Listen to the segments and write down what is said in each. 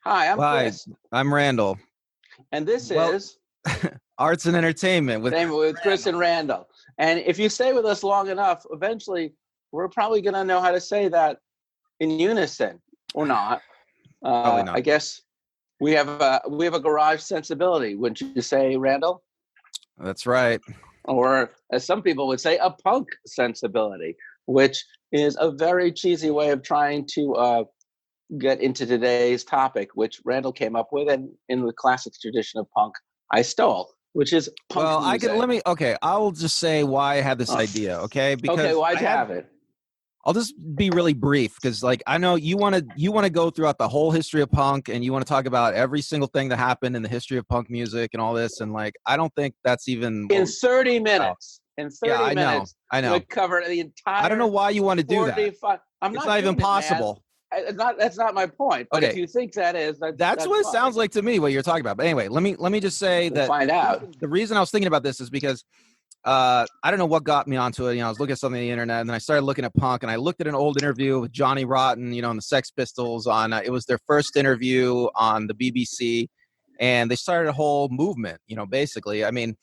Hi, I'm Hi, Chris, I'm Randall. and this Well, is arts and entertainment with Same with Chris and Randall. And if you stay with us long enough, eventually we're probably going to know how to say that in unison or not. probably I not. guess we have a garage sensibility, wouldn't you say, Randall? That's right. Or as some people would say, a punk sensibility, which is a very cheesy way of trying to get into today's topic, which Randall came up with, and in the classic tradition of punk, I stole, which is punk Well, music. I'll just say why I had this Oh. idea, okay? Okay, Because why'd you have it? I'll just be really brief because like I know you want to go throughout the whole history of punk and you want to talk about every single thing that happened in the history of punk music and all this, and like I don't think that's even In 30 minutes. In 30 Yeah, minutes, I know. we cover the entire. I don't know why you want to do that. 45. I'm It's not not even doing possible. It, man. That's not my point. But if Okay. you think that is, That's what it fine. sounds like to me, what you're talking about. But anyway, let me just say We'll that find out. the reason I was thinking about this is because I don't know what got me onto it. I was looking at something on the internet, and then I started looking at punk, and I looked at an old interview with Johnny Rotten, and the Sex Pistols on. It was their first interview on the BBC, and they started a whole movement. Basically, and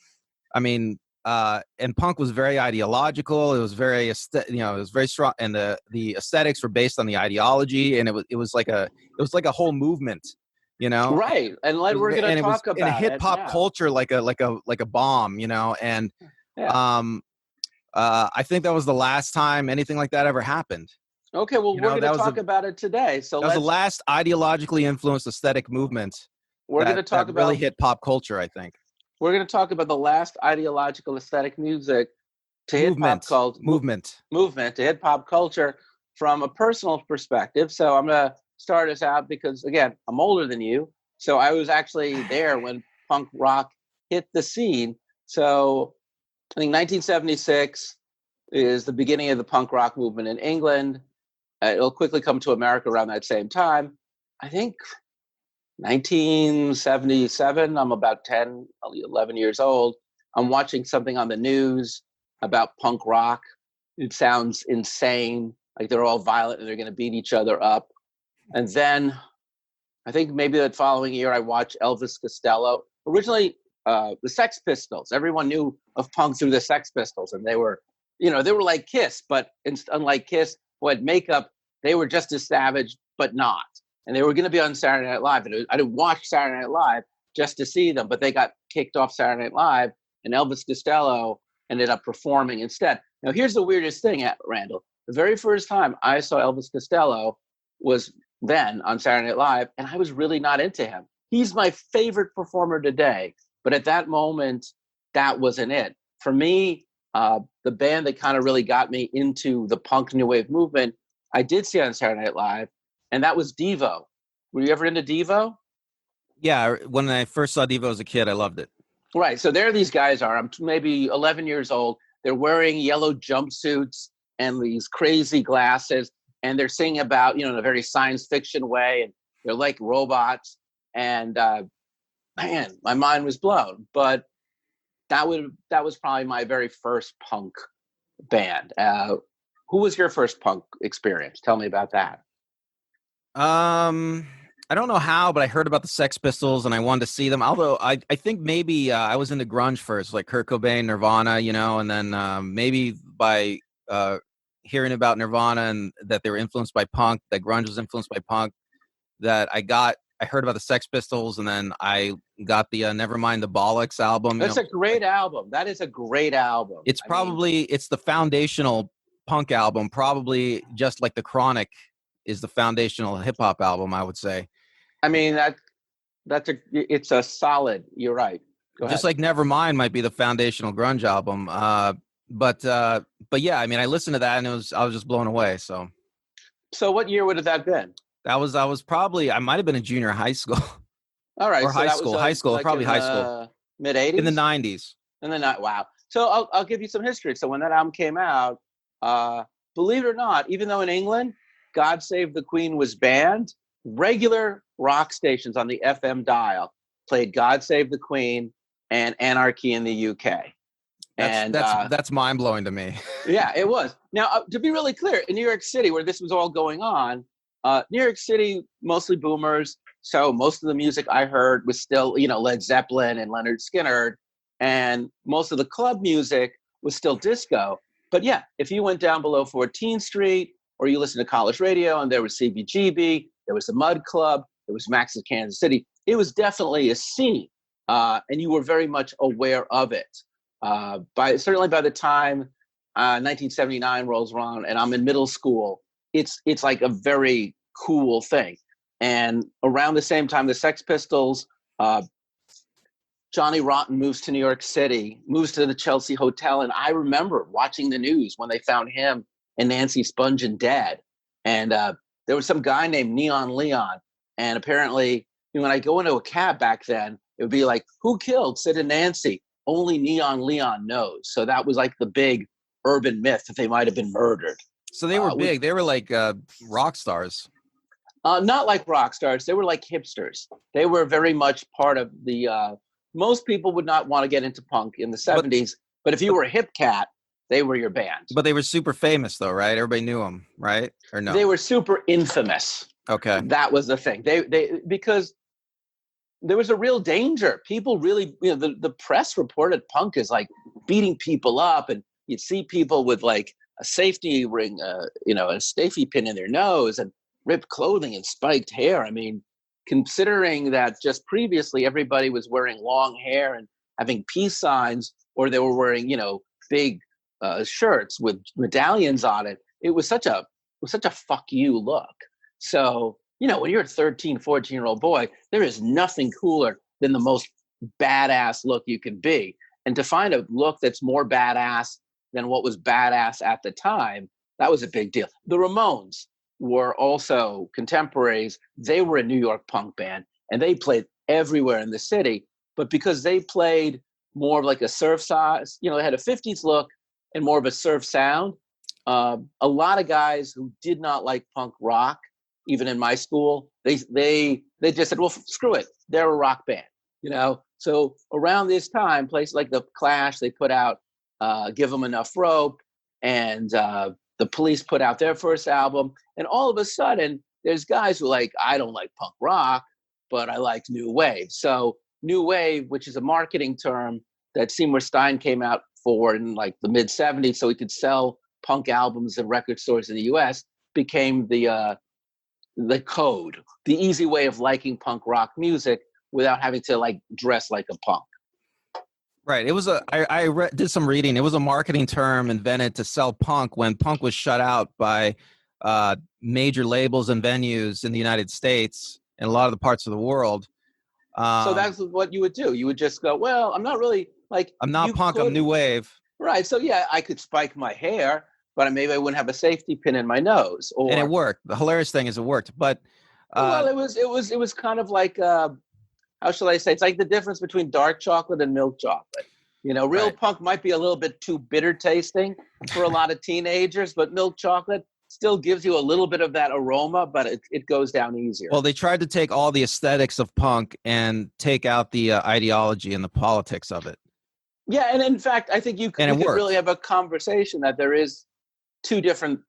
punk was very ideological. It was very, it was very strong, and the aesthetics were based on the ideology, and it was like a whole movement. Right. And we're going to And it was talk in a about hip it. hop Yeah. culture like a bomb, and Yeah. I think that was the last time anything like that ever happened. Okay. Well, we're going to talk about it today. So that was the last ideologically influenced aesthetic movement we're going to talk that about really hit pop culture, I think. We're going to talk about the last ideological aesthetic music to hit pop culture movement to hit pop culture from a personal perspective. So I'm going to start us out because, again, I'm older than you. So I was actually there when punk rock hit the scene. So I think 1976 is the beginning of the punk rock movement in England. It'll quickly come to America around that same time. I think 1977, I'm about 10, 11 years old. I'm watching something on the news about punk rock. It sounds insane. Like they're all violent and they're going to beat each other up. And then I think maybe that following year, I watched Elvis Costello. Originally, the Sex Pistols. Everyone knew of punk through the Sex Pistols. And they were like Kiss, but unlike Kiss, who had makeup, they were just as savage, but not. And they were going to be on Saturday Night Live. And I didn't watch Saturday Night Live just to see them, but they got kicked off Saturday Night Live, and Elvis Costello ended up performing instead. Now, here's the weirdest thing, Randall. The very first time I saw Elvis Costello was then on Saturday Night Live, and I was really not into him. He's my favorite performer today, but at that moment, that wasn't it. For me, the band that kind of really got me into the punk new wave movement, I did see on Saturday Night Live, and that was Devo. Were you ever into Devo? Yeah, when I first saw Devo as a kid, I loved it. Right. So there these guys are. I'm maybe 11 years old. They're wearing yellow jumpsuits and these crazy glasses, and they're singing about, in a very science fiction way, and they're like robots. And man, my mind was blown. But that was probably my very first punk band. Who was your first punk experience? Tell me about that. I don't know how, but I heard about the Sex Pistols and I wanted to see them. Although I think maybe I was into grunge first, like Kurt Cobain, Nirvana, and then maybe by hearing about Nirvana and that they were influenced by punk, that grunge was influenced by punk, that I heard about the Sex Pistols, and then I got the Nevermind the Bollocks album. That's a great album. That is a great album. It's it's the foundational punk album, probably just like The Chronic is the foundational hip hop album, I would say. I mean, it's a solid. You're right. Go just ahead. like Nevermind might be the foundational grunge album. But yeah, I mean, I listened to that and I was just blown away. So what year would have that been? I was probably, I might have been in junior high school. All right. Or so high school, like probably high school. Mid 80s? In the 90s. Wow. So I'll give you some history. So when that album came out, believe it or not, even though in England, God Save the Queen was banned, regular rock stations on the FM dial played God Save the Queen and Anarchy in the UK. That's mind-blowing to me. Yeah, it was. Now, to be really clear, in New York City, where this was all going on, New York City, mostly boomers, So most of the music I heard was still, Led Zeppelin and Leonard Skinner, and most of the club music was still disco. But yeah, if you went down below 14th Street or you listened to college radio and there was CBGB, there was the Mud Club, there was Max of Kansas City, it was definitely a scene. And you were very much aware of it. Certainly by the time 1979 rolls around and I'm in middle school, it's like a very cool thing. And around the same time, the Sex Pistols, Johnny Rotten moves to New York City, moves to the Chelsea Hotel. And I remember watching the news when they found him and Nancy Spungen dead. And there was some guy named Neon Leon. And apparently, when I go into a cab back then, it would be like, who killed Sid and Nancy? Only Neon Leon knows. So that was like the big urban myth that they might have been murdered. So they were big. They were like rock stars. Not like rock stars. They were like hipsters. They were very much part of the most people would not want to get into punk in the 70s. But if you were a hip cat, they were your band. But they were super famous though, right? Everybody knew them, right? Or no? They were super infamous. Okay. That was the thing. They because there was a real danger. People really, the press reported punk as like beating people up, and you'd see people with like a safety ring, a safety pin in their nose and ripped clothing and spiked hair. I mean, considering that just previously everybody was wearing long hair and having peace signs, or they were wearing, big shirts with medallions on it. It was such a fuck you look. So, when you're a 13, 14-year-old boy, there is nothing cooler than the most badass look you can be. And to find a look that's more badass than what was badass at the time, that was a big deal. The Ramones were also contemporaries. They were a New York punk band, and they played everywhere in the city. But because they played more of like a surf size, they had a 50s look and more of a surf sound. A lot of guys who did not like punk rock, even in my school, they just said, well, screw it. They're a rock band, So around this time, places like the Clash, they put out Give Them Enough Rope, and the Police put out their first album. And all of a sudden, there's guys who are like, I don't like punk rock, but I like new wave. So new wave, which is a marketing term that Seymour Stein came out for in like the mid 70s, so he could sell punk albums in record stores in the US, became the code, the easy way of liking punk rock music without having to like dress like a punk. Right. It was did some reading. It was a marketing term invented to sell punk when punk was shut out by major labels and venues in the United States and a lot of the parts of the world. So that's what you would do. You would just go, well, I'm not really like, I'm not punk, I'm new wave. Right. So yeah, I could spike my hair, but maybe I wouldn't have a safety pin in my nose. And it worked. The hilarious thing is it worked. But well, it was kind of like how shall I say? It's like the difference between dark chocolate and milk chocolate. Real right. Punk might be a little bit too bitter tasting for a lot of teenagers, but milk chocolate still gives you a little bit of that aroma, but it goes down easier. Well, they tried to take all the aesthetics of punk and take out the ideology and the politics of it. Yeah, and in fact, I think you could really have a conversation that there is two different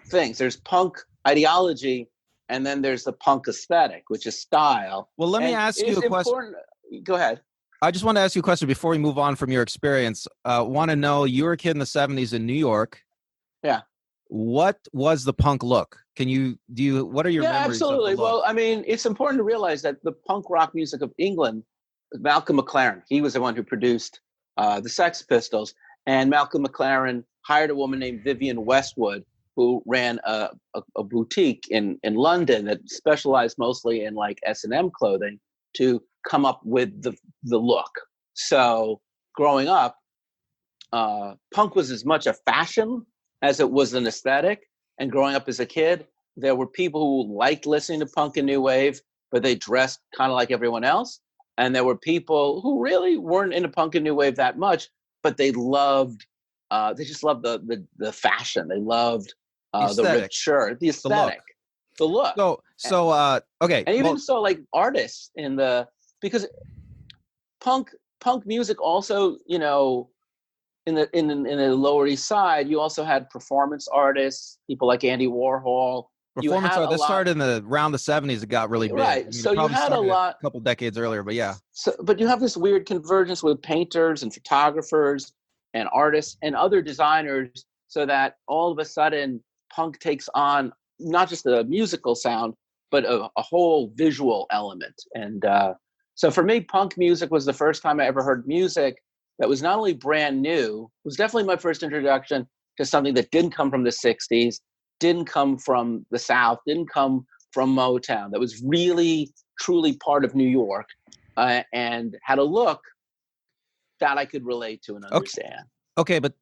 things. There's punk ideology, and then there's the punk aesthetic, which is style. Well, let me ask you a question. Go ahead. I just want to ask you a question before we move on from your experience. Want to know, you were a kid in the 70s in New York. Yeah. What was the punk look? What are your memories absolutely. of the look? Well, it's important to realize that the punk rock music of England, Malcolm McLaren, he was the one who produced the Sex Pistols. And Malcolm McLaren hired a woman named Vivienne Westwood, who ran a boutique in London that specialized mostly in like S&M clothing, to come up with the look. So growing up, punk was as much a fashion as it was an aesthetic. And growing up as a kid, there were people who liked listening to punk and new wave, but they dressed kind of like everyone else. And there were people who really weren't into punk and new wave that much, but they just loved the fashion. They loved the rich shirt, the aesthetic, the look. Okay. And even like artists because punk music also, in the Lower East Side, you also had performance artists, people like Andy Warhol, You Performance had art a that lot, started in around the 70s. It got really big. I right? mean, So it you probably had a started a lot. couple decades earlier, but yeah. So, but you have this weird convergence with painters and photographers and artists and other designers, so that all of a sudden punk takes on not just a musical sound, but a whole visual element. And so for me, punk music was the first time I ever heard music that was not only brand new, it was definitely my first introduction to something that didn't come from the 60s, didn't come from the South, didn't come from Motown, that was really, truly part of New York, and had a look that I could relate to and Okay, understand. okay, but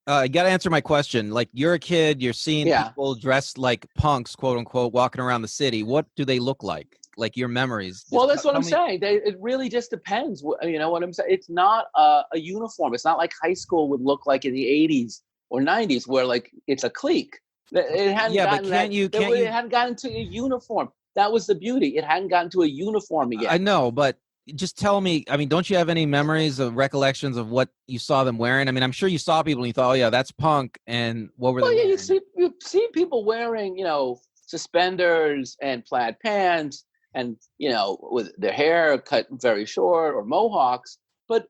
you got to answer my question. Like, you're a kid, you're seeing Yeah. people dressed like punks, quote unquote, walking around the city. What do they look like? Like your memories. Well, Just that's what tell I'm me. saying. It really just depends. You know what I'm saying? It's not a uniform. It's not like high school would look like in the 80s or 90s, where like it's a clique. It hadn't Yeah, but gotten that. can't It you? hadn't gotten to a uniform. That was the beauty. It hadn't gotten to a uniform I yet. know, but just tell me. I mean, don't you have any memories of recollections of what you saw them wearing? I mean, I'm sure you saw people and you thought, oh yeah, that's punk. And what were they Well, yeah, wearing? you see people wearing, suspenders and plaid pants, and with their hair cut very short or mohawks. But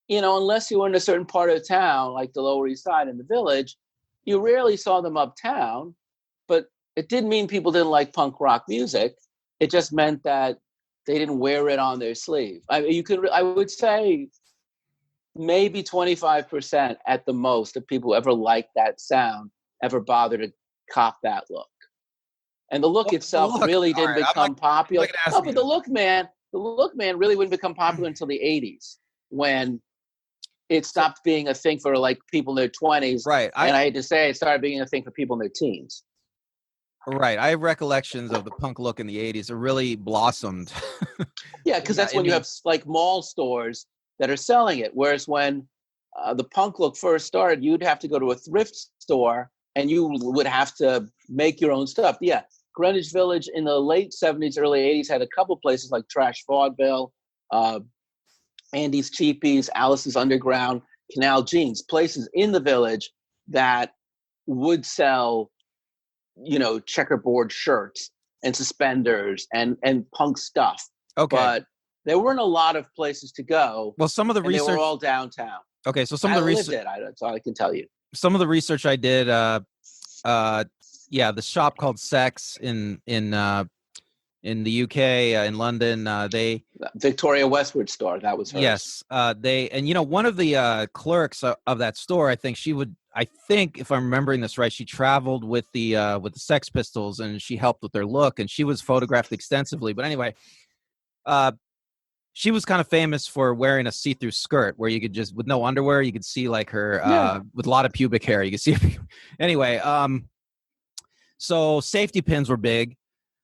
unless you were in a certain part of town, like the Lower East Side in the Village, you rarely saw them uptown. But it didn't mean people didn't like punk rock music. It just meant that they didn't wear it on their sleeve. I would say maybe 25% at the most of people who ever liked that sound ever bother to cop that look. And the look What was the itself look? really All didn't right, become I'm not popular. gonna ask No, you but that. the look man really wouldn't become popular until the 80s, when it So stopped being a thing for like people in their 20s. right, And I hate to say it started being a thing for people in their teens. I have recollections of the punk look in the '80s. It really blossomed. Yeah, because that's In when you me. have like mall stores that are selling it. Whereas when the punk look first started, you'd have to go to a thrift store and you would have to make your own stuff. Yeah, Greenwich Village in the late 70s, early 80s had a couple places like Trash Vaudeville, uh, Andy's Cheapies, Alice's Underground, Canal Jeans, places in the village that would sell, checkerboard shirts and suspenders and punk stuff. Okay. But there weren't a lot of places to go, Well, some of the and they were research. all downtown. Okay, so I lived it. That's all I can tell you. some of the research I did. Uh, yeah, the shop called Sex in the UK, in London. They Victoria Westwood store, that was hers. Yes, they and one of the clerks of that store, I think she would. I think if I'm remembering this right, she traveled with the Sex Pistols and she helped with their look, and she was photographed extensively. But anyway, uh, she was kind of famous for wearing a see-through skirt where you could just, with no underwear, you could see like her Yeah. with a lot of pubic hair. You could see. Anyway, so safety pins were big.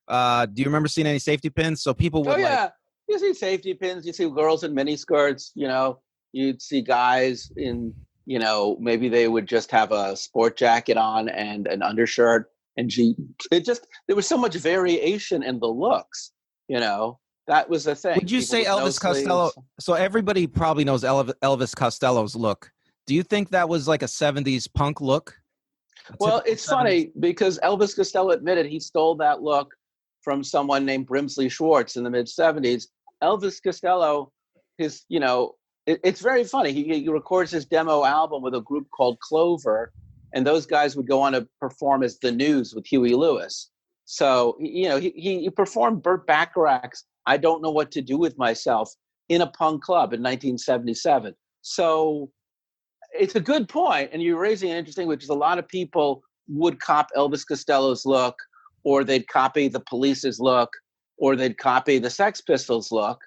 Do you remember seeing any safety pins? So people Oh would like. yeah. You see safety pins, you see girls in mini skirts, you'd see guys in, maybe they would just have a sport jacket on and an undershirt and jeans. There was so much variation in the looks, that was the thing. Would you People say with no Elvis Costello? sleeves. So everybody probably knows Elvis Costello's look. Do you think that was like a '70s punk look? A Well, typical it's 70s? funny because Elvis Costello admitted he stole that look from someone named Brimsley Schwartz in the mid 70s. Elvis Costello, it's very funny. He records his demo album with a group called Clover, and those guys would go on to perform as The News with Huey Lewis. So, he performed Burt Bacharach's I Don't Know What to Do with Myself in a punk club in 1977. So, it's a good point, and you're raising an interesting, which is a lot of people would cop Elvis Costello's look, or they'd copy the Police's look, or they'd copy the Sex Pistols look.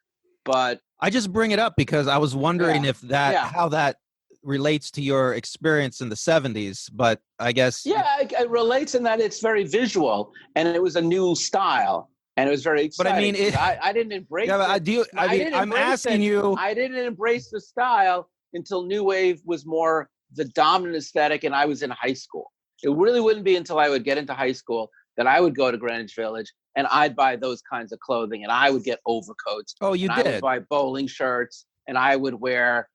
But I just bring it up because I was wondering yeah, if that yeah, how that relates to your experience in the '70s. But I guess yeah, it relates in that it's very visual, and it was a new style, and it was very But I mean, exciting. I didn't yeah. embrace But I it. do. I I mean, didn't I'm embrace asking it. you. I didn't embrace the style until New Wave was more the dominant aesthetic, and I was in high school. It really wouldn't be until I would get into high school that I would go to Greenwich Village and I'd buy those kinds of clothing, and I would get overcoats, Oh, you and I would did. buy bowling shirts, and I would wear,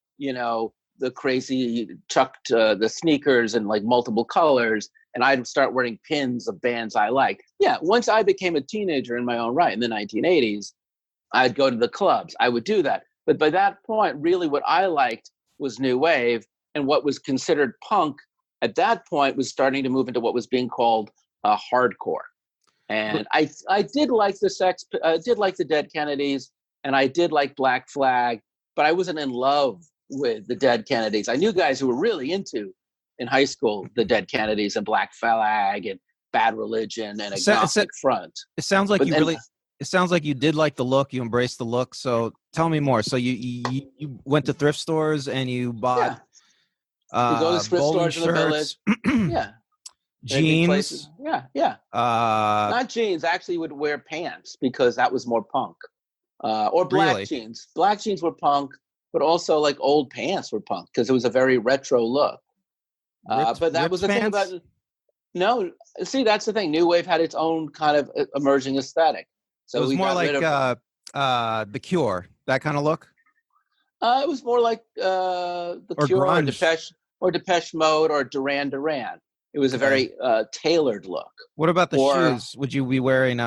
the crazy chucked the sneakers in like multiple colors, and I'd start wearing pins of bands I like. Yeah, once I became a teenager in my own right in the 1980s, I'd go to the clubs. I would do that. But by that point, really what I liked was new wave, and what was considered punk at that point was starting to move into what was being called hardcore. And I did like did like the Dead Kennedys, and I did like Black Flag, but I wasn't in love with the Dead Kennedys. I knew guys who were really into in high school the Dead Kennedys and Black Flag and Bad Religion and Agnostic Front. It sounds like But it sounds like you did like the look. You embraced the look. So tell me more. So you went to thrift stores and you bought you go to thrift stores shirts, in the village. Yeah. Jeans. Yeah. Not jeans. I actually would wear pants because that was more punk. Or black jeans. Black jeans were punk, but also like old pants were punk because it was a very retro look. But that was the thing about no. See, that's the thing. New wave had its own kind of emerging aesthetic. So it was more like The Cure, that kind of look. It was more like The Cure grunge. or Depeche Mode or Duran Duran. It was a very tailored look. What about the shoes? Would you be wearing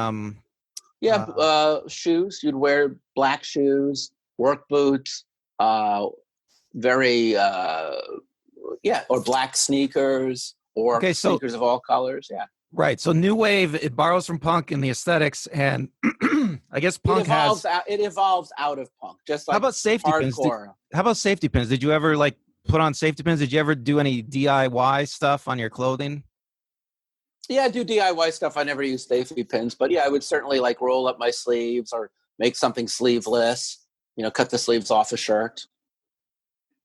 shoes? You'd wear black shoes, work boots, or black sneakers, or sneakers of all colors. Yeah. Right. So new wave, it borrows from punk in the aesthetics, and I guess punk it evolves out of punk. Just like how about safety pins? How about safety pins? Did you ever like put on safety pins? Did you ever do any DIY stuff on your clothing? Yeah, I do DIY stuff. I never use safety pins, but yeah, I would certainly like roll up my sleeves or make something sleeveless, cut the sleeves off a shirt.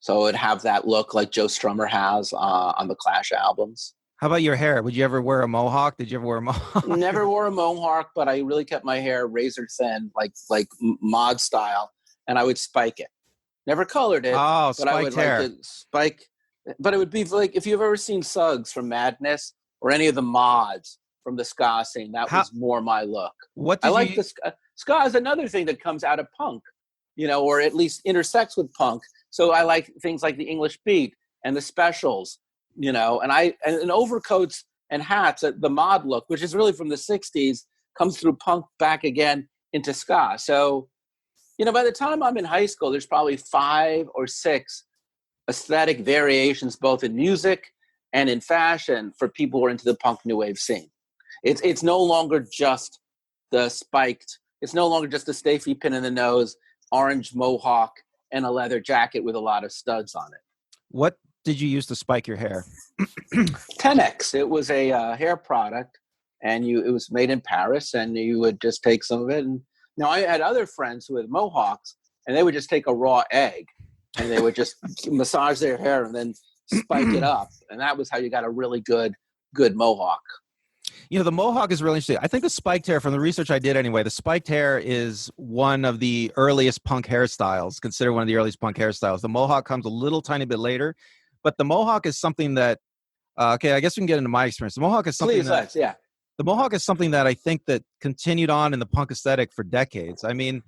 So it'd have that look like Joe Strummer has on the Clash albums. How about your hair? Would you ever wear a mohawk? Did you ever wear a mohawk? Never wore a mohawk, but I really kept my hair razor thin, like mod style, and I would spike it. Never colored it. Oh, but I would hair. like to spike. But it would be like if you've ever seen Suggs from Madness or any of the mods from the ska scene, that was more my look. The ska is another thing that comes out of punk, or at least intersects with punk. So I like things like the English Beat and the Specials, and overcoats and hats. The mod look, which is really from the '60s, comes through punk back again into ska. So, by the time I'm in high school, there's probably 5 or 6 aesthetic variations, both in music and in fashion, for people who are into the punk new wave scene. It's no longer just the spiked. It's no longer just a safety pin in the nose, orange mohawk, and a leather jacket with a lot of studs on it. What did you use to spike your hair? 10X. It was a hair product, and it was made in Paris, and you would just take some of it. And now I had other friends with mohawks, and they would just take a raw egg, and they would just massage their hair and then spike it up, and that was how you got a really good mohawk. The mohawk is really interesting. I think the spiked hair, from the research I did anyway, the spiked hair is one of the earliest punk hairstyles, considered one of the earliest punk hairstyles. The mohawk comes a little tiny bit later, but the mohawk is something that, I guess we can get into my experience. The mohawk is something The mohawk is something that I think that continued on in the punk aesthetic for decades. I mean,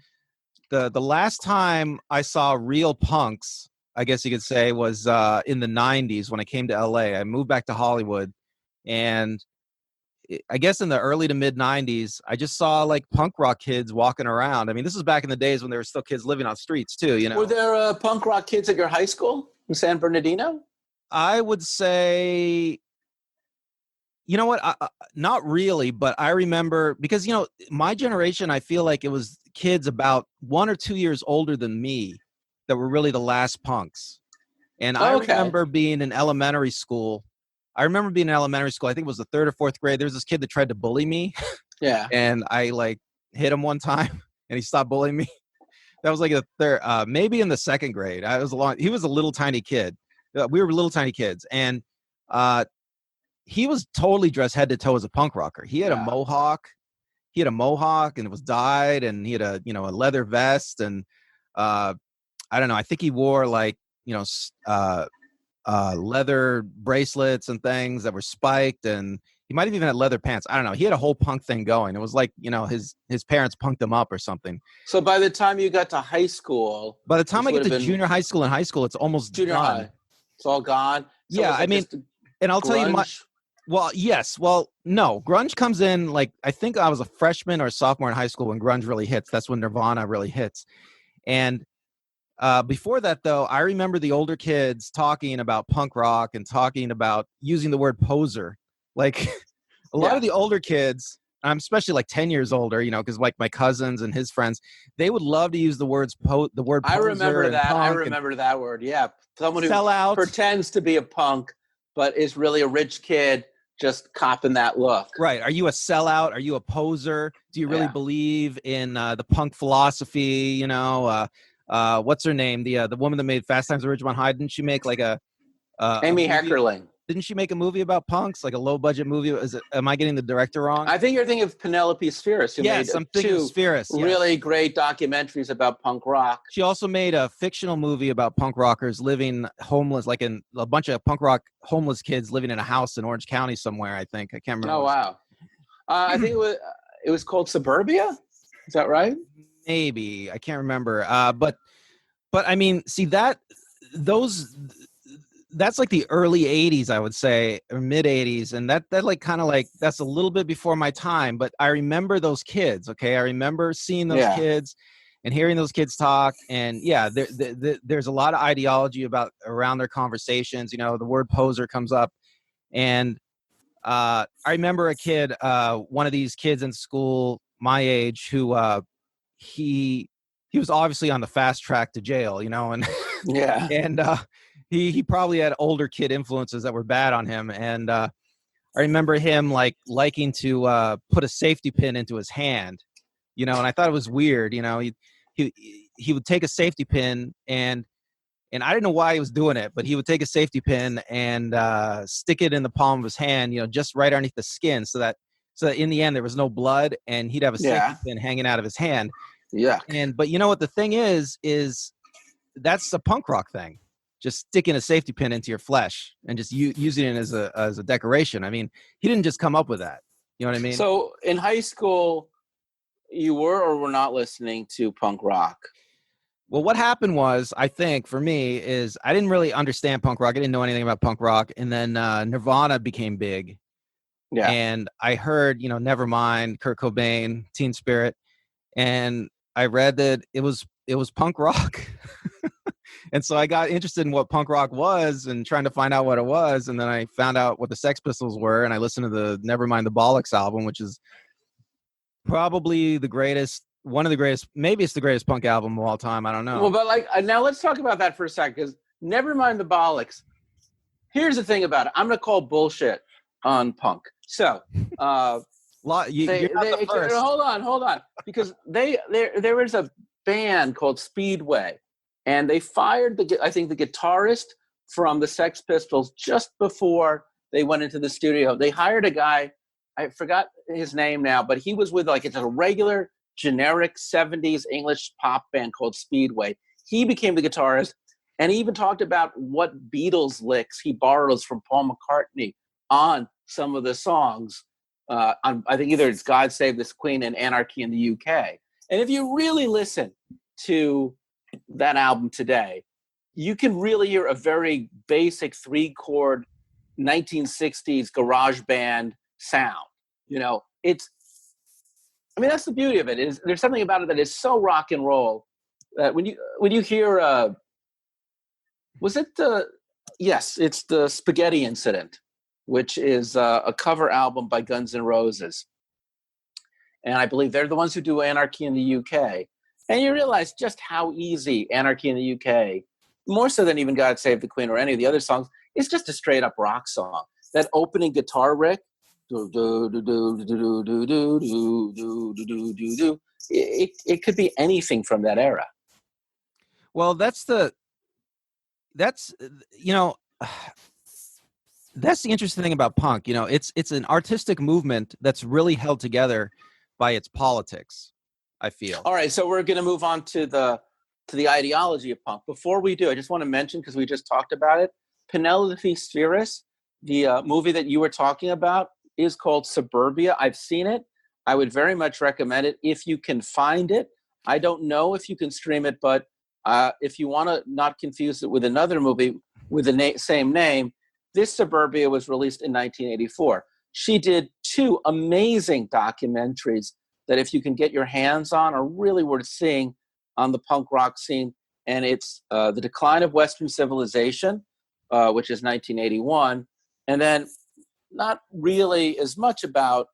the last time I saw real punks, I guess you could say, was in the 90s when I came to LA. I moved back to Hollywood, and I guess in the early to mid 90s, I just saw like punk rock kids walking around. I mean, this was back in the days when there were still kids living on streets too, Were there punk rock kids at your high school in San Bernardino? I would say, not really, but I remember because, my generation, I feel like it was kids about 1 or 2 years older than me that were really the last punks. And I remember being in elementary school. I think it was the 3rd or 4th grade. There was this kid that tried to bully me. Yeah. And I hit him one time and he stopped bullying me. That was like maybe in the 2nd grade. He was a little tiny kid. We were little tiny kids. And he was totally dressed head to toe as a punk rocker. He had a mohawk. And it was dyed, and he had a leather vest, and I don't know. I think he wore leather bracelets and things that were spiked, and He might have even had leather pants. I don't know. He had a whole punk thing going. It was like, his parents punked him up or something. So by the time you got to high school, By the time which I get would to have been junior high school and high school, it's almost junior done. high, it's all gone. So Yeah, was I it mean, just and I'll tell you grunge? well, yes. Well, no. Grunge comes in, like, I think I was a freshman or a sophomore in high school when grunge really hits. That's when Nirvana really hits. And before that, though, I remember the older kids talking about punk rock and talking about using the word poser. Like, a lot of the older kids, I'm especially like 10 years older, because like my cousins and his friends, they would love to use the word poser. I remember and that. I punk remember that word. Yeah, someone and who sellout. pretends to be a punk but is really a rich kid, just copping that look. Right. Are you a sellout? Are you a poser? Do you really believe in the punk philosophy? What's her name? The woman that made Fast Times at Ridgemont High. Didn't she make like a Amy movie? Heckerling. Didn't she make a movie about punks, like a low budget movie? Am I getting the director wrong? I think you're thinking of Penelope Spheris, who made I'm thinking of Spheris, really great documentaries about punk rock. She also made a fictional movie about punk rockers living homeless, like in a bunch of punk rock homeless kids living in a house in Orange County somewhere. I think I can't remember. Oh wow! I think it was called Suburbia. Is that right? Maybe I can't remember. But I mean, see that's like the early 80s, I would say, or mid 80s. And that like kind of like that's a little bit before my time. But I remember those kids. Okay. I remember seeing those kids and hearing those kids talk. And there's a lot of ideology around their conversations. The word poser comes up. And I remember a kid, one of these kids in school, my age, who he was obviously on the fast track to jail, and and he probably had older kid influences that were bad on him. And I remember him liking to put a safety pin into his hand, and I thought it was weird. He would take a safety pin and I didn't know why he was doing it, but he would take a safety pin and stick it in the palm of his hand, just right underneath the skin, so that in the end there was no blood, and he'd have a safety pin hanging out of his hand. Yeah. But you know what the thing is that's a punk rock thing. Just sticking a safety pin into your flesh and just using it as a decoration. I mean, he didn't just come up with that. You know what I mean? So in high school, you were or were not listening to punk rock? Well, what happened was, I think for me, is I didn't really understand punk rock. I didn't know anything about punk rock. And then Nirvana became big. Yeah. And I heard, Nevermind, Kurt Cobain, Teen Spirit. And I read that it was punk rock. And so I got interested in what punk rock was and trying to find out what it was. And then I found out what the Sex Pistols were. And I listened to the Nevermind the Bollocks album, which is probably one of the greatest, maybe it's the greatest punk album of all time. I don't know. Well, but now let's talk about that for a second, because Nevermind the Bollocks. Here's the thing about it. I'm going to call bullshit on punk. So, you're not the first. Hold on. Because there was a band called Speedway, and they fired the guitarist from the Sex Pistols just before they went into the studio. They hired a guy, I forgot his name now, but he was with it's a regular generic 70s English pop band called Speedway. He became the guitarist, and he even talked about what Beatles licks he borrows from Paul McCartney on some of the songs. I think either it's God Save This Queen and Anarchy in the UK. And if you really listen to that album today, you can really hear a very basic 3-chord 1960s garage band sound. That's the beauty of it. There's something about it that is so rock and roll that when you hear it's the Spaghetti Incident, which is a cover album by Guns N' Roses. And I believe they're the ones who do Anarchy in the UK. And you realize just how easy Anarchy in the UK, more so than even God Save the Queen or any of the other songs, is just a straight up rock song. That opening guitar riff, it could be anything from that era. Well, that's the interesting thing about punk. It's an artistic movement that's really held together by its politics, I feel. All right, so we're going to move on to the ideology of punk. Before we do, I just want to mention, because we just talked about it, Penelope Spheris, the movie that you were talking about, is called Suburbia. I've seen it. I would very much recommend it if you can find it. I don't know if you can stream it, but if you want to not confuse it with another movie with the same name, this Suburbia was released in 1984. She did 2 amazing documentaries that if you can get your hands on are really worth seeing on the punk rock scene. And it's The Decline of Western Civilization, which is 1981. And then not really as much about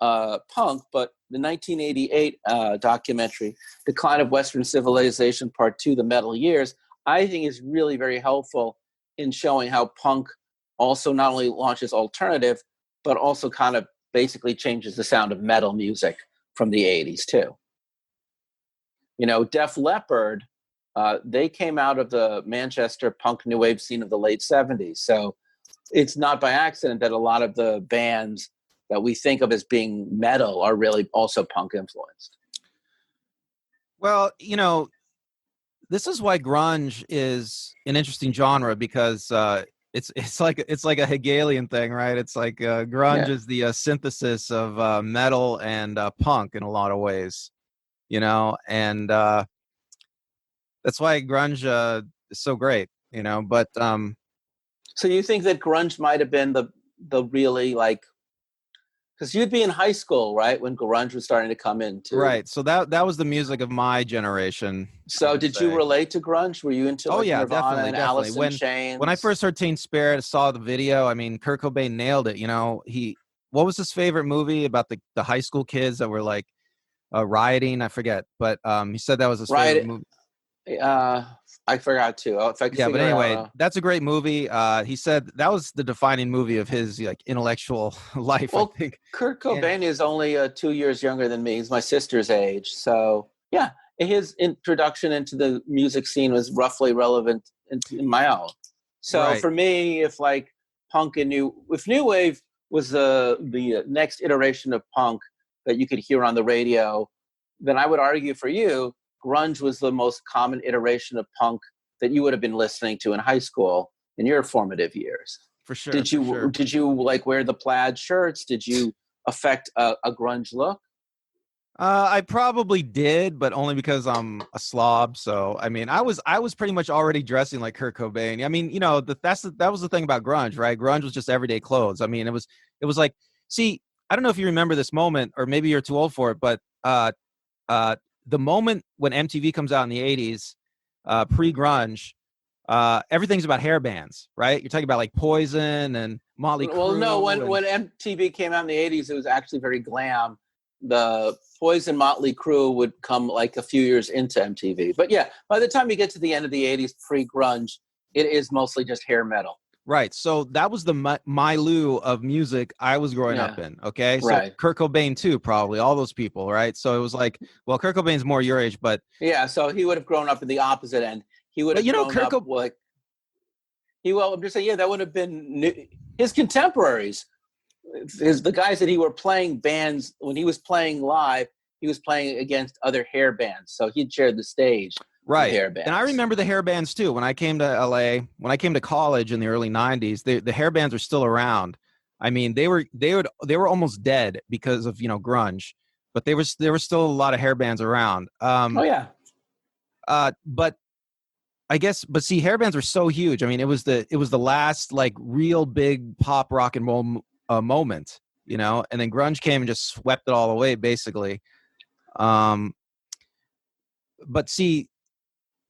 punk, but the 1988 documentary, Decline of Western Civilization Part 2, The Metal Years, I think is really very helpful in showing how punk also not only launches alternative, but also kind of basically changes the sound of metal music from the 80s too. You know, Def Leppard, they came out of the Manchester punk new wave scene of the late 70s. So it's not by accident that a lot of the bands that we think of as being metal are really also punk influenced. Well, you know, this is why grunge is an interesting genre, because it's like a Hegelian thing, right? It's like grunge is the synthesis of metal and punk in a lot of ways, you know, and that's why grunge is so great, you know. But so you think that grunge might have been the really, like, because you'd be in high school, right, when grunge was starting to come into. Right. So that was the music of my generation. So did you relate to grunge? Were you into Nirvana definitely, and definitely. Alice in Chains? When I first heard Teen Spirit, saw the video, I mean, Kurt Cobain nailed it. You know, what was his favorite movie about the high school kids that were like rioting? I forget, but he said that was his favorite movie. I forgot to. But anyway, that's a great movie. He said that was the defining movie of his like intellectual life. Well, I think Kurt Cobain is only 2 years younger than me. He's my sister's age. So yeah, his introduction into the music scene was roughly relevant in my own. So for me, if like punk and new wave was the next iteration of punk that you could hear on the radio, then I would argue for you, grunge was the most common iteration of punk that you would have been listening to in high school in your formative years. For sure. Did you like wear the plaid shirts? Did you affect a grunge look? I probably did, but only because I'm a slob. So I mean, I was pretty much already dressing like Kurt Cobain. I mean, you know, that was the thing about grunge, right? Grunge was just everyday clothes. I mean, it was like, see, I don't know if you remember this moment, or maybe you're too old for it, but the moment when MTV comes out in the 80s, pre-grunge, everything's about hair bands, right? You're talking about like Poison and Motley Crue. Well, no, when MTV came out in the 80s, it was actually very glam. The Poison, Motley Crue would come like a few years into MTV. But yeah, by the time you get to the end of the 80s, pre-grunge, it is mostly just hair metal. Right. So that was the milieu of music I was growing up in. Okay. So right. Kurt Cobain too, probably all those people. Right. So it was like, well, Kurt Cobain's more your age, but yeah. So he would have grown up in the opposite end. He would have grown up like I'm just saying, yeah, that would have been his contemporaries. The guys that he were playing bands when he was playing live, he was playing against other hair bands. So he'd shared the stage. Right. And I remember the hair bands too. When I came to LA, when I came to college in the early 90s, the hair bands are still around. I mean, they were almost dead because of, you know, grunge, but there was still a lot of hair bands around. But I guess, but see, hair bands were so huge. I mean, it was the last like real big pop rock and roll moment, you know, and then grunge came and just swept it all away basically. But see,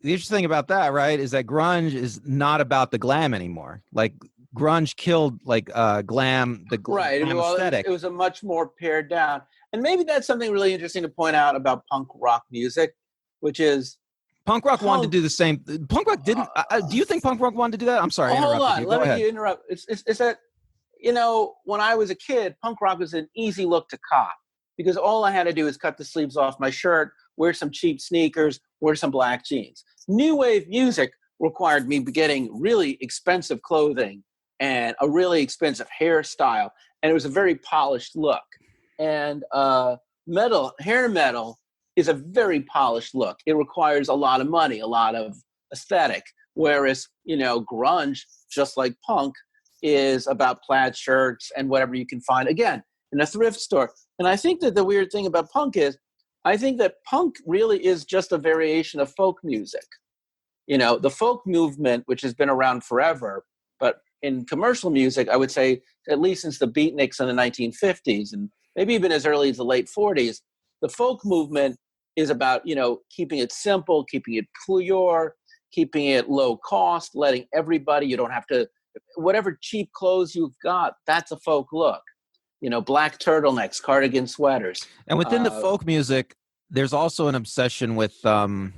the interesting thing about that, right, is that grunge is not about the glam anymore. Like grunge killed like glam, the glam aesthetic. It was a much more pared down. And maybe that's something really interesting to point out about punk rock music, which is punk rock wanted to do the same. Punk rock didn't. Do you think punk rock wanted to do that? I'm sorry. Hold on. Let me interrupt. It's that, you know, when I was a kid, punk rock was an easy look to cop because all I had to do is cut the sleeves off my shirt, wear some cheap sneakers, wear some black jeans. New wave music required me getting really expensive clothing and a really expensive hairstyle, and it was a very polished look. And hair metal is a very polished look. It requires a lot of money, a lot of aesthetic. Whereas, you know, grunge, just like punk, is about plaid shirts and whatever you can find, again, in a thrift store. And I think that the weird thing about punk is, I think that punk really is just a variation of folk music. The folk movement, which has been around forever, but in commercial music, I would say, at least since the beatniks in the 1950s, and maybe even as early as the late 40s, the folk movement is about, keeping it simple, keeping it pure, keeping it low cost, letting everybody, you don't have to, whatever cheap clothes you've got, that's a folk look. Black turtlenecks, cardigan sweaters. And within the folk music, there's also an obsession with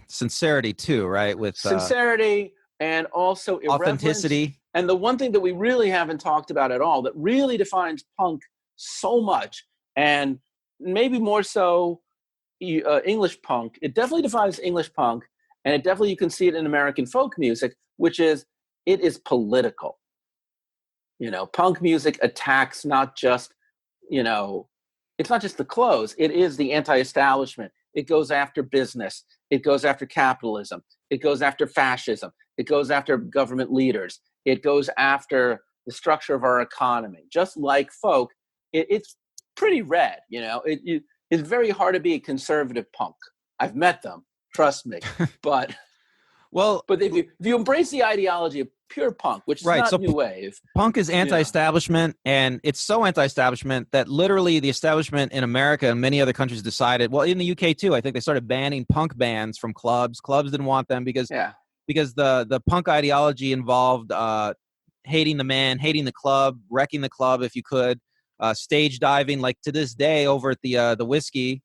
sincerity too, right? With sincerity and also authenticity. And the one thing that we really haven't talked about at all that really defines punk so much, and maybe more so English punk, it definitely defines English punk, and it definitely, you can see it in American folk music, which is, it is political. Punk music attacks not just, it's not just the clothes, it is the anti-establishment. It goes after business. It goes after capitalism. It goes after fascism. It goes after government leaders. It goes after the structure of our economy. Just like folk, it's pretty red. It's very hard to be a conservative punk. I've met them, trust me. But if you embrace the ideology of pure punk, which is not new wave. Punk is anti-establishment, and it's so anti-establishment that literally the establishment in America and many other countries decided, well, in the UK too, I think they started banning punk bands from clubs. Clubs didn't want them because the punk ideology involved hating the man, hating the club, wrecking the club if you could, stage diving, like to this day over at the whiskey,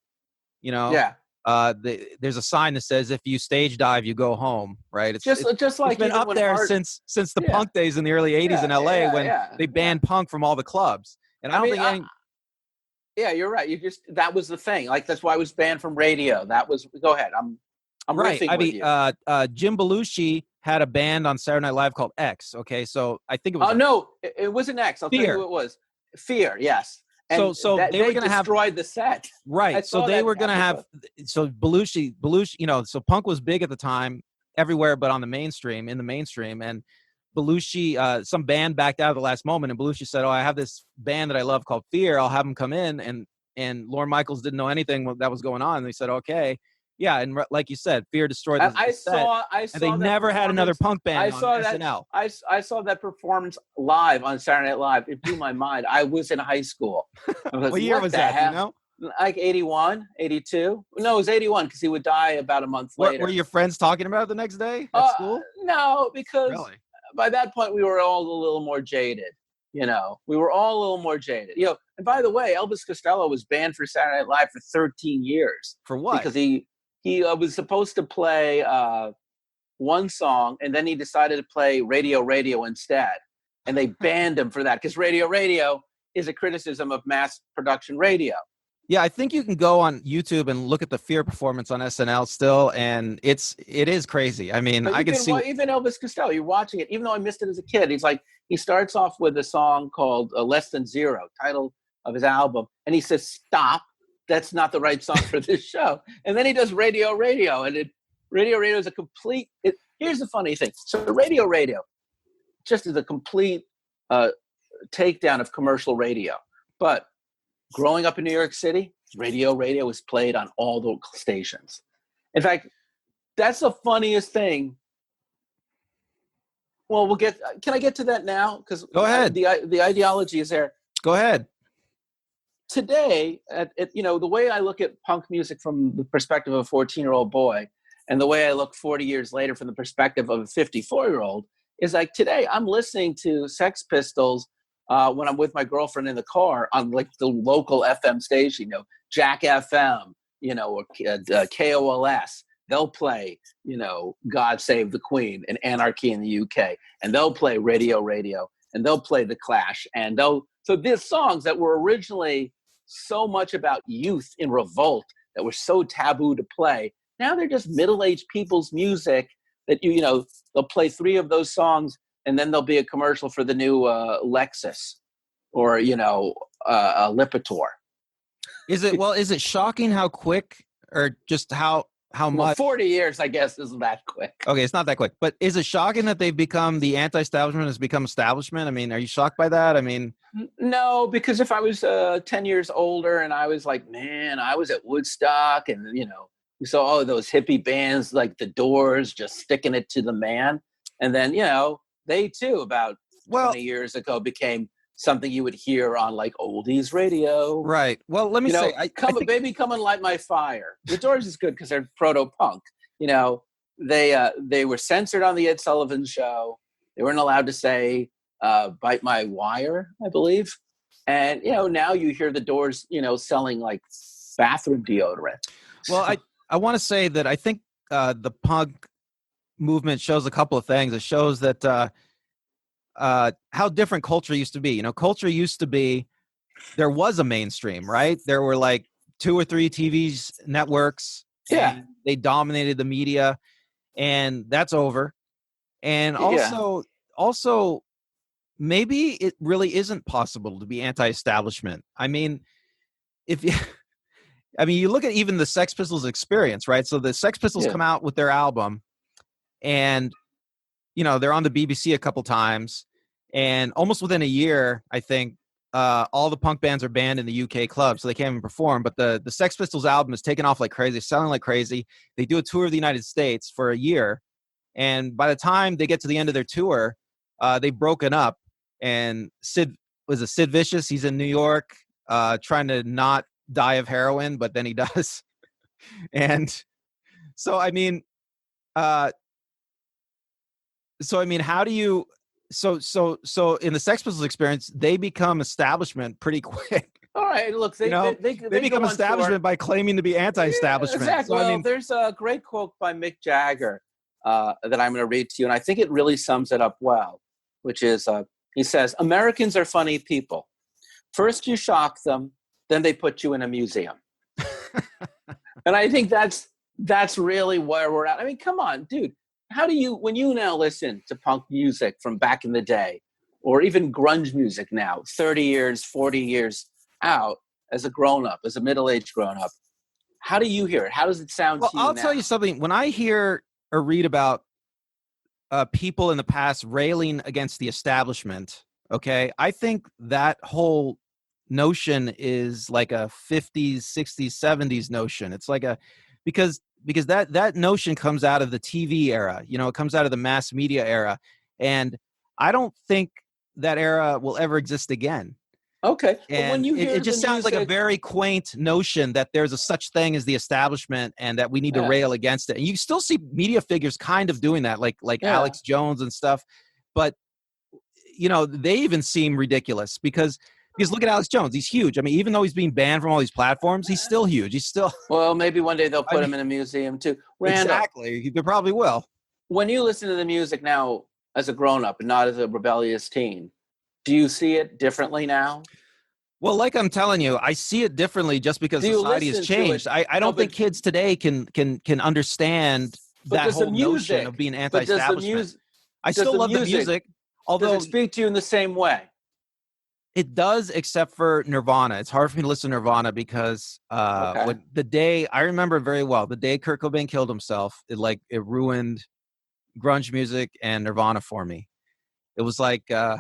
there's a sign that says, if you stage dive, you go home, right? It's just like, it's been up there since the punk days in the early 80s in LA when they banned punk from all the clubs. And I don't think yeah, you're right. That was the thing. Like, that's why it was banned from radio. Go ahead. I'm right. riffing with you. Jim Belushi had a band on Saturday Night Live called X. Okay. So I think it was. Oh, no, it wasn't X. I'll tell you who it was. Fear. Yes. And so they were going to have destroyed the set. Right. So they were going to have, so Belushi, so punk was big at the time everywhere, but in the mainstream, and Belushi, some band backed out at the last moment, and Belushi said, I have this band that I love called Fear. I'll have them come in. And Lorne Michaels didn't know anything that was going on. And they said, okay. Yeah, and like you said, Fear destroyed the set. I saw and they never had another punk band on SNL. I saw that performance live on Saturday Night Live. It blew my mind. I was in high school. What year was that, Like 81, 82? No, it was 81 because he would die about a month later. Were your friends talking about it the next day at school? No, because by that point we were all a little more jaded. We were all a little more jaded. And by the way, Elvis Costello was banned for Saturday Night Live for 13 years. For what? Because he was supposed to play one song, and then he decided to play Radio Radio instead. And they banned him for that because Radio Radio is a criticism of mass production radio. Yeah, I think you can go on YouTube and look at the Fear performance on SNL still, and it is crazy. I mean, I can see even Elvis Costello. You're watching it, even though I missed it as a kid. He starts off with a song called "Less Than Zero," title of his album, and he says, "Stop. That's not the right song for this show." And then he does Radio Radio, and Radio Radio is a complete. Here's the funny thing. So Radio Radio just is a complete takedown of commercial radio. But growing up in New York City, Radio Radio was played on all the stations. In fact, that's the funniest thing. Well, can I get to that now? Because go ahead. The ideology is there. Go ahead. Today, the way I look at punk music from the perspective of a 14-year-old boy, and the way I look 40 years later from the perspective of a 54-year-old, is like today I'm listening to Sex Pistols when I'm with my girlfriend in the car on like the local FM station, Jack FM, or KOLS. They'll play, God Save the Queen and Anarchy in the UK, and they'll play Radio Radio, and they'll play The Clash, and so these songs that were originally so much about youth in revolt, that were so taboo to play, now they're just middle-aged people's music that they'll play 3 of those songs, and then there'll be a commercial for the new Lexus or Lipitor. Is it shocking how quick, or just how how Well, much. 40 years, I guess, isn't that quick. Okay, it's not that quick, but is it shocking that they've become the anti-establishment has become establishment? I mean, are you shocked by that? I mean, No, because if I was 10 years older and I was like, man, I was at Woodstock and, you saw all those hippie bands like the Doors just sticking it to the man. And then, they too, about well, 20 years ago, became something you would hear on like oldies radio. right. Well, let me say, I think, Baby, come and light my fire. The Doors is good because they're proto-punk. They were censored on the Ed Sullivan Show. They weren't allowed to say "bite my wire," I believe. And now you hear the Doors, selling like bathroom deodorant. well, I want to say that I think the punk movement shows a couple of things. It shows that how different culture used to be. Culture used to be, there was a mainstream, right? There were like 2 or 3 TV networks, Yeah, and they dominated the media, and that's over. And yeah, also, maybe it really isn't possible to be anti-establishment. I mean, if you, I mean, you look at even the Sex Pistols experience, right? So the Sex Pistols yeah. come out with their album, and they're on the BBC a couple times, and almost within a year, I think all the punk bands are banned in the UK clubs, so they can't even perform. But the Sex Pistols album is taken off like crazy, selling like crazy. They do a tour of the United States for a year, and by the time they get to the end of their tour, they've broken up. And Sid Vicious? He's in New York, trying to not die of heroin, but then he does. And so, I mean, uh, how do you? So in the Sex Pistols experience, they become establishment pretty quick. All right, look, they They become go on establishment tour. by claiming to be Yeah, anti-establishment. exactly. So I Well, mean, there's a great quote by Mick Jagger that I'm going to read to you, and I think it really sums it up well, which is he says, Americans are funny people. First you shock them, then they put you in a museum. And I think that's really where we're at. I mean, come on, dude. How do you, when you now listen to punk music from back in the day, or even grunge music now, 30 years, 40 years out, as a grown-up, as a middle-aged grown-up, how do you hear it? How does it sound well, to you I'll now? tell you something. When I hear or read about people in the past railing against the establishment, okay, I think that whole notion is like a 50s, 60s, 70s notion. It's like because that notion comes out of the TV era. It comes out of the mass media era, and I don't think that era will ever exist again. Okay, but when And you it hear the just sounds like a music, very quaint notion that there's a such thing as the establishment and that we need to yeah, rail against it. And you still see media figures kind of doing that, like yeah, Alex Jones and stuff. But they even seem ridiculous because look at Alex Jones. He's huge. I mean, even though he's being banned from all these platforms, he's still huge. He's still well, maybe one day they'll I put mean, him in a museum too. Randall, exactly. They probably will. when you listen to the music now as a grown-up and not as a rebellious teen, do you see it differently now? Well, like I'm telling you, I see it differently just because Do you society has listen to it? changed. I No, don't think kids today can understand but that whole notion of being does the anti-establishment. music, I still love the music, does it although speak to you in the same way? it does, except for Nirvana. It's hard for me to listen to Nirvana because Okay. when the day I remember very well, the day Kurt Cobain killed himself, it ruined grunge music and Nirvana for me. It was like I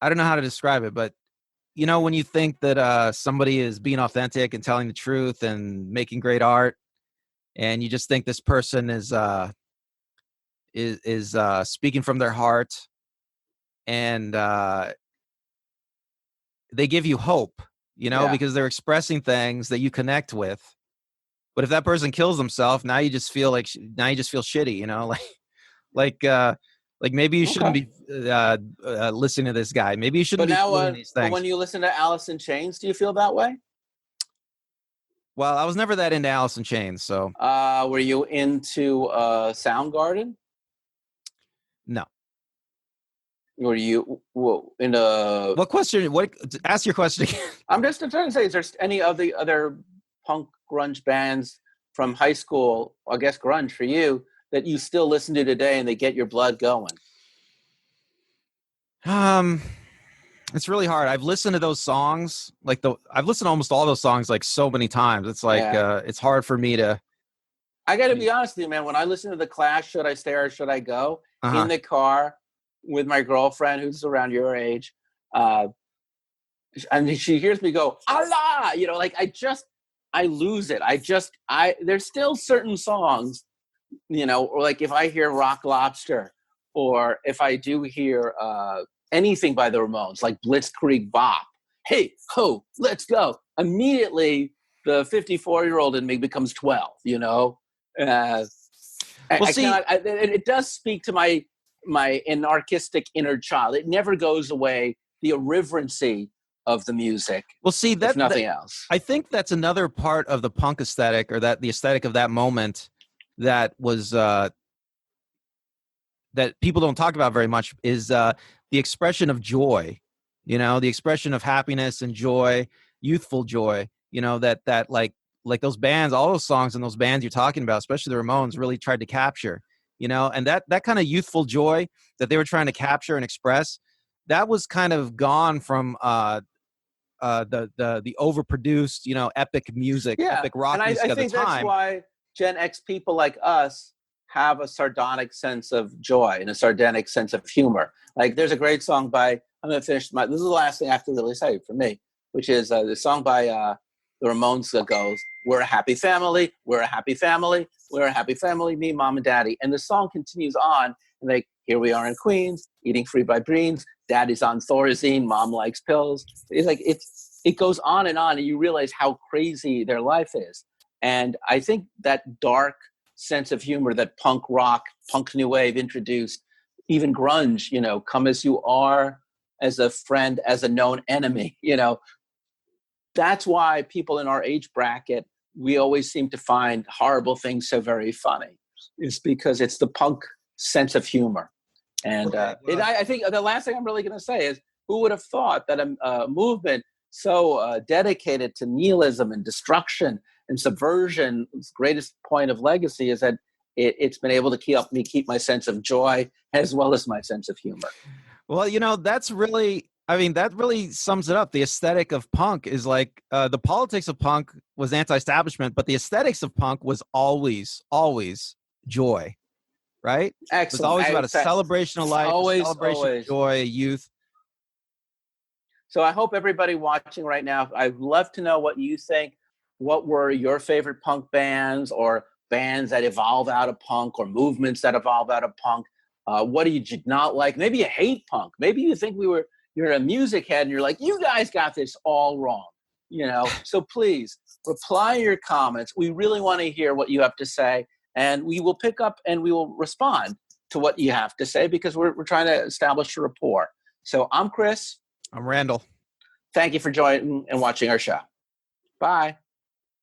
don't know how to describe it, but when you think that somebody is being authentic and telling the truth and making great art, and you just think this person is speaking from their heart, and they give you hope, Yeah. because they're expressing things that you connect with. But if that person kills himself, now you just feel shitty, like maybe you shouldn't Okay. be listening to this guy. Maybe you shouldn't But be now, feeling these but things. when you listen to Alice in Chains, do you feel that way? Well, I was never that into Alice in Chains, so Were you into Soundgarden? no. Were you in a? What question? What? Ask your question again. I'm just trying to say, is there any of the other punk grunge bands from high school, I guess grunge for you, that you still listen to today and they get your blood going? Um, It's really hard. I've listened to those songs, I've listened to almost all those songs like so many times. It's like it's hard for me to. I got to be honest with you, man. When I listen to the Clash, "Should I Stay or Should I Go," in the car with my girlfriend, who's around your age, and she hears me go Allah, like I lose it. There's still certain songs, or like if I hear Rock Lobster, or if I do hear anything by the Ramones, like Blitzkrieg Bop, hey ho, let's go. Immediately, the 54-year-old in me becomes 12. It does speak to my anarchistic inner child. It never goes away. The irreverency of the music. Well, see, if nothing else. I think that's another part of the punk aesthetic, or the aesthetic of that moment, that was that people don't talk about very much, is the expression of joy. The expression of happiness and joy, youthful joy. That like those bands, all those songs and those bands you're talking about, especially the Ramones, really tried to capture, and that kind of youthful joy that they were trying to capture and express, that was kind of gone from the overproduced, epic music, epic rock music at the time. I think that's why Gen X people like us have a sardonic sense of joy and a sardonic sense of humor. Like there's a great song by, I'm going to finish this is the last thing I have to really say for me, which is the song by the Ramones that goes, "We're a happy family, we're a happy family, we're a happy family, me, mom, and daddy." And the song continues on, and like, "Here we are in Queens, eating free by greens, daddy's on Thorazine, mom likes pills." It's like, it goes on, and you realize how crazy their life is. And I think that dark sense of humor that punk rock, punk new wave introduced, even grunge, come as you are, as a friend, as a known enemy, that's why people in our age bracket, we always seem to find horrible things so very funny. It's because it's the punk sense of humor. And I think the last thing I'm really going to say is, who would have thought that a movement so dedicated to nihilism and destruction and subversion, its greatest point of legacy is that it's been able to keep my sense of joy as well as my sense of humor. Well, that really sums it up. The aesthetic of punk is like the politics of punk was anti-establishment, but the aesthetics of punk was always joy, right? Excellent. It was always about a celebration of life, a celebration of joy, youth. So I hope everybody watching right now, I'd love to know what you think. What were your favorite punk bands, or bands that evolve out of punk, or movements that evolve out of punk? What did you not like? Maybe you hate punk. Maybe you think you're a music head and you're like, you guys got this all wrong. So please reply your comments. We really want to hear what you have to say, and we will pick up and we will respond to what you have to say, because we're trying to establish a rapport. So I'm Chris. I'm Randall. Thank you for joining and watching our show. Bye.